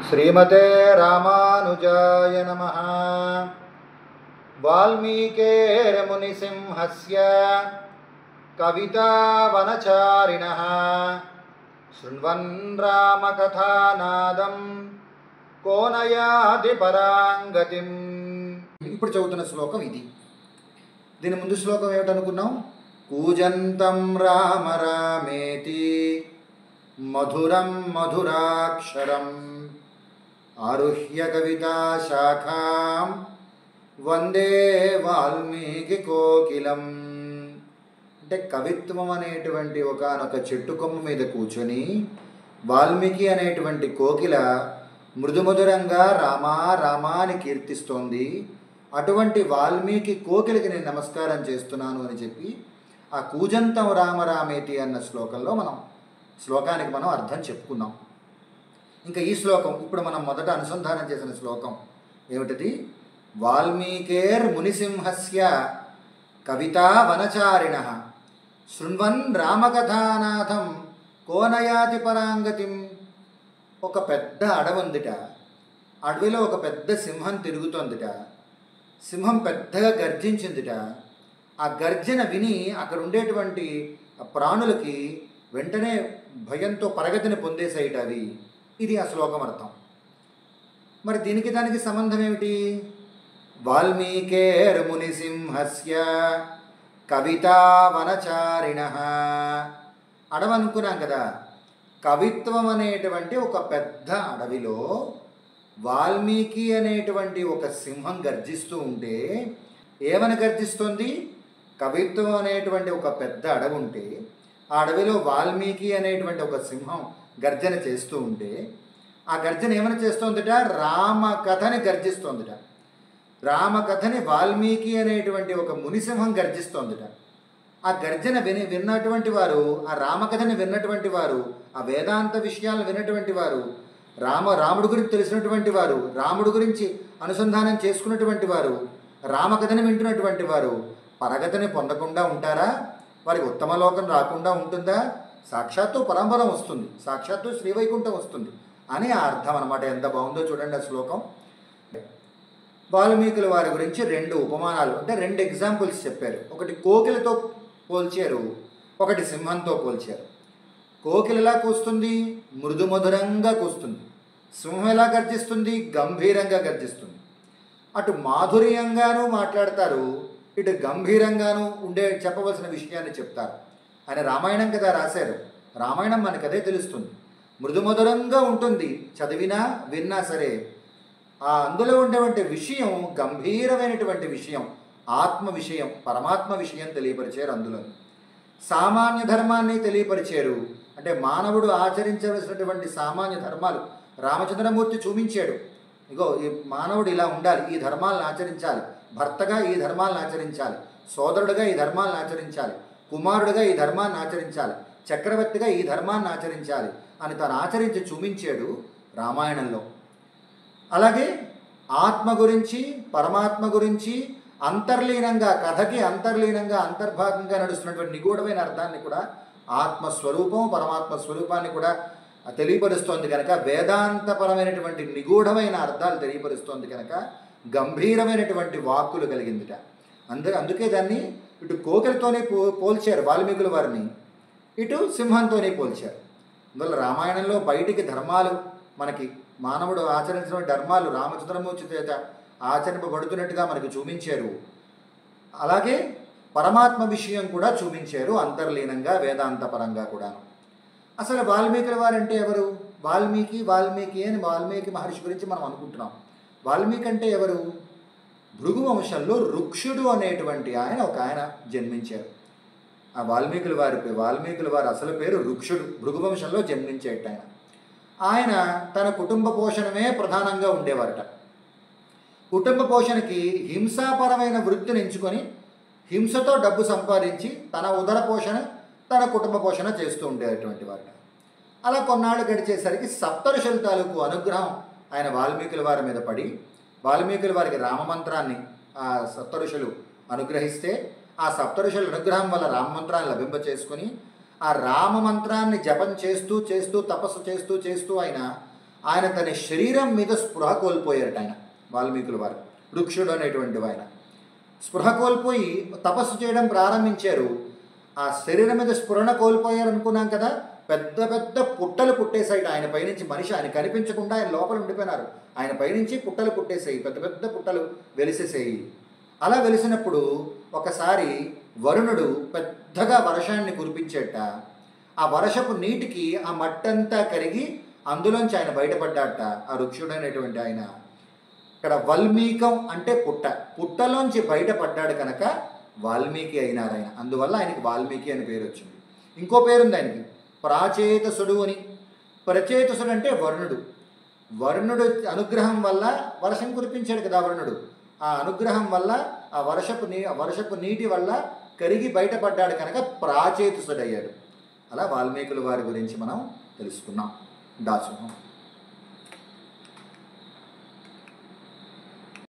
श्रीमते रामानुजाय नमः। वाल्मीकेर्मुनिसिंहस्य कवितावनचारिणः शृण्वन् रामकथानादं को न याति पराङ्गतिम्। ఇప్పుడు చదువుతున్న శ్లోకం ఇది. దీని ముందు శ్లోకం ఏమిటనుకున్నాం? కూజంతం రామ రామేతి మధురం మధురాక్షరం ఆరుహ్య కవితా శాఖాం వందే వాల్మీకి కోకిలం. అంటే కవిత్వం అనేటువంటి ఒకానొక చెట్టు కొమ్మ మీద కూర్చొని వాల్మీకి అనేటువంటి కోకిల మృదుమధురంగా రామా రామా అని కీర్తిస్తోంది. అటువంటి వాల్మీకి కోకిలకి నేను నమస్కారం చేస్తున్నాను అని చెప్పి ఆ కూజంతం రామరామేతి అన్న శ్లోకానికి మనం అర్థం చెప్పుకున్నాం. ఇంకా ఈ శ్లోకం ఇప్పుడు మనం మొదట అనుసంధానం చేసిన శ్లోకం ఏమిటది? వాల్మీకేర్ మునిసింహస్య కవితా వనచారిణ శృణ్వన్ రామకథానాథం కోనయాతి పరాంగతిం. ఒక పెద్ద అడవి ఉందిట. అడవిలో ఒక పెద్ద సింహం తిరుగుతోందిట. సింహం పెద్దగా గర్జించిందిట. ఆ గర్జన విని అక్కడ ఉండేటువంటి ప్రాణులకి వెంటనే భయంతో పరగతిని పొందేసాయిట అవి. ఇది ఆ శ్లోకం అర్థం. మరి దీనికి దానికి సంబంధం ఏమిటి? వాల్మీకేర్ మునిసింహస్య కవితా వనచారిణ. అడవి అనుకున్నాం కదా. కవిత్వం అనేటువంటి ఒక పెద్ద అడవిలో వాల్మీకి అనేటువంటి ఒక సింహం గర్జిస్తూ ఉంటే ఏమని గర్జిస్తుంది? కవిత్వం అనేటువంటి ఒక పెద్ద అడవి ఉంటే ఆ అడవిలో వాల్మీకి అనేటువంటి ఒక సింహం గర్జన చేస్తూ ఉంటే ఆ గర్జన ఏమని చేస్తోందిట? రామకథని గర్జిస్తోందిట. రామకథని వాల్మీకి అనేటువంటి ఒక మునిసింహం గర్జిస్తోందిట. ఆ గర్జన విన్నటువంటి వారు, ఆ రామకథని విన్నటువంటి వారు, ఆ వేదాంత విషయాలను విన్నటువంటి వారు, రాముడు గురించి తెలిసినటువంటి వారు, రాముడు గురించి అనుసంధానం చేసుకున్నటువంటి వారు, రామకథని వింటున్నటువంటి వారు పరగతిని పొందకుండా ఉంటారా? వారికి ఉత్తమ లోకం రాకుండా ఉంటుందా? సాక్షాత్తు పరంపరం వస్తుంది, సాక్షాత్తు శ్రీవైకుంఠం వస్తుంది అని ఆ అర్థం అనమాట. ఎంత బాగుందో చూడండి ఆ శ్లోకం. వాల్మీకుల వారి గురించి రెండు ఉపమానాలు అంటే రెండు ఎగ్జాంపుల్స్ చెప్పారు. ఒకటి కోకిలతో పోల్చారు, ఒకటి సింహంతో పోల్చారు. కోకిల ఎలా కూస్తుంది? మృదుమధురంగా కూస్తుంది. సింహం ఎలా గర్జిస్తుంది? గంభీరంగా గర్జిస్తుంది. అటు మాధుర్యంగానూ మాట్లాడతారు, ఇటు గంభీరంగానూ చెప్పవలసిన విషయాన్ని చెప్తారు. ఆయన రామాయణం కదా రాశారు. రామాయణం మనకు అదే తెలుస్తుంది. మృదుమధురంగా ఉంటుంది, చదివినా విన్నా సరే. అందులో ఉండేటువంటి విషయం గంభీరమైనటువంటి విషయం, ఆత్మ విషయం, పరమాత్మ విషయం తెలియపరిచారు. అందులో సామాన్య ధర్మాన్ని తెలియపరిచారు. అంటే మానవుడు ఆచరించవలసినటువంటి సామాన్య ధర్మాలు రామచంద్రమూర్తి చూపించాడు. ఇగో ఈ మానవుడు ఇలా ఉండాలి, ఈ ధర్మాలను ఆచరించాలి, భర్తగా ఈ ధర్మాలను ఆచరించాలి, సోదరుడుగా ఈ ధర్మాలను ఆచరించాలి, కుమారుడుగా ఈ ధర్మాన్ని ఆచరించాలి, చక్రవర్తిగా ఈ ధర్మాన్ని ఆచరించాలి అని తను ఆచరించి చూపించాడు రామాయణంలో. అలాగే ఆత్మ గురించి, పరమాత్మ గురించి అంతర్లీనంగా, కథకి అంతర్లీనంగా అంతర్భాగంగా నడుస్తున్నటువంటి నిగూఢమైన అర్థాన్ని కూడా, ఆత్మస్వరూపం పరమాత్మ స్వరూపాన్ని కూడా తెలియపరుస్తోంది కనుక, వేదాంతపరమైనటువంటి నిగూఢమైన అర్థాలు తెలియపరుస్తోంది కనుక గంభీరమైనటువంటి వాక్కులు కలిగిందిట. అందుకే దాన్ని ఇటు కోకిలతోనే పోల్చారు వాల్మీకుల వారిని, ఇటు సింహంతోనే పోల్చారు. అందువల్ల రామాయణంలో బయటికి ధర్మాలు, మనకి మానవుడు ఆచరించిన ధర్మాలు రామచంద్రమూర్తి చేత ఆచరింపబడుతున్నట్టుగా మనకు చూపించారు. అలాగే పరమాత్మ విషయం కూడా చూపించారు అంతర్లీనంగా, వేదాంతపరంగా కూడా. అసలు వాల్మీకుల వారంటే ఎవరు? వాల్మీకి అని వాల్మీకి మహర్షి గురించి మనం అనుకుంటున్నాం. వాల్మీకి అంటే ఎవరు? భృగు వంశంలో రుక్షుడు అనేటువంటి ఒక ఆయన జన్మించారు. ఆ వాల్మీకుల వారి అసలు పేరు రుక్షుడు. భృగు వంశంలో జన్మించేట ఆయన తన కుటుంబ పోషణమే ప్రధానంగా ఉండేవారట. కుటుంబ పోషణకి హింసాపరమైన వృత్తిని ఎంచుకొని హింసతో డబ్బు సంపాదించి తన ఉదర పోషణ, తన కుటుంబ పోషణ చేస్తూ ఉండేటువంటి వారట. అలా కొన్నాళ్ళు గడిచేసరికి సప్తఋషుల తాలూకు అనుగ్రహం ఆయన వాల్మీకుల వారి మీద పడి, వాల్మీకుల వారికి రామమంత్రాన్ని ఆ సప్తఋషులు అనుగ్రహిస్తే, ఆ సప్తఋషుల అనుగ్రహం వల్ల రామమంత్రాన్ని లభింప చేసుకుని ఆ రామ మంత్రాన్ని జపం చేస్తూ చేస్తూ తపస్సు చేస్తూ చేస్తూ ఆయన ఆయన తన శరీరం మీద స్పృహ కోల్పోయారట ఆయన, వాల్మీకుల వారు. వృక్షుడు అనేటువంటి ఆయన స్పృహ కోల్పోయి తపస్సు చేయడం ప్రారంభించారు. ఆ శరీరం మీద స్పృహ కోల్పోయారు అనుకున్నాం కదా, పెద్ద పెద్ద పుట్టలు పుట్టేసాయి ఆయన పైనుంచి. మనిషి ఆయన కనిపించకుండా ఆయన లోపల ఉండిపోయినారు. ఆయన పైనుంచి పుట్టలు పుట్టేసాయి, పెద్ద పెద్ద పుట్టలు వెలిసేసాయి. అలా వెలిసినప్పుడు ఒకసారి వరుణుడు పెద్దగా వర్షాన్ని కురిపించేట. ఆ వర్షపు నీటికి ఆ మట్టంతా కరిగి అందులోంచి ఆయన బయటపడ్డాట, ఆ వృక్షుడైనటువంటి ఆయన. ఇక్కడ వల్మీకం అంటే పుట్ట, పుట్టలోంచి బయటపడ్డాడు కనుక వాల్మీకి అయినారు ఆయన. అందువల్ల ఆయనకి వాల్మీకి అని పేరు వచ్చింది. ఇంకో పేరుంది ఆయనకి, ప్రాచేతసుడు అని. ప్రచేతసుడు అంటే వరుణుడు. వరుణుడు అనుగ్రహం వల్ల వర్షం కురిపించాడు కదా వరుణుడు. ఆ అనుగ్రహం వల్ల ఆ వర్షపు నీటి వల్ల కరిగి బయటపడ్డాడు కనుక ప్రాచేతసుడు అయ్యాడు. అలా వాల్మీకుల వారి గురించి మనం తెలుసుకున్నాం. దాసోహం.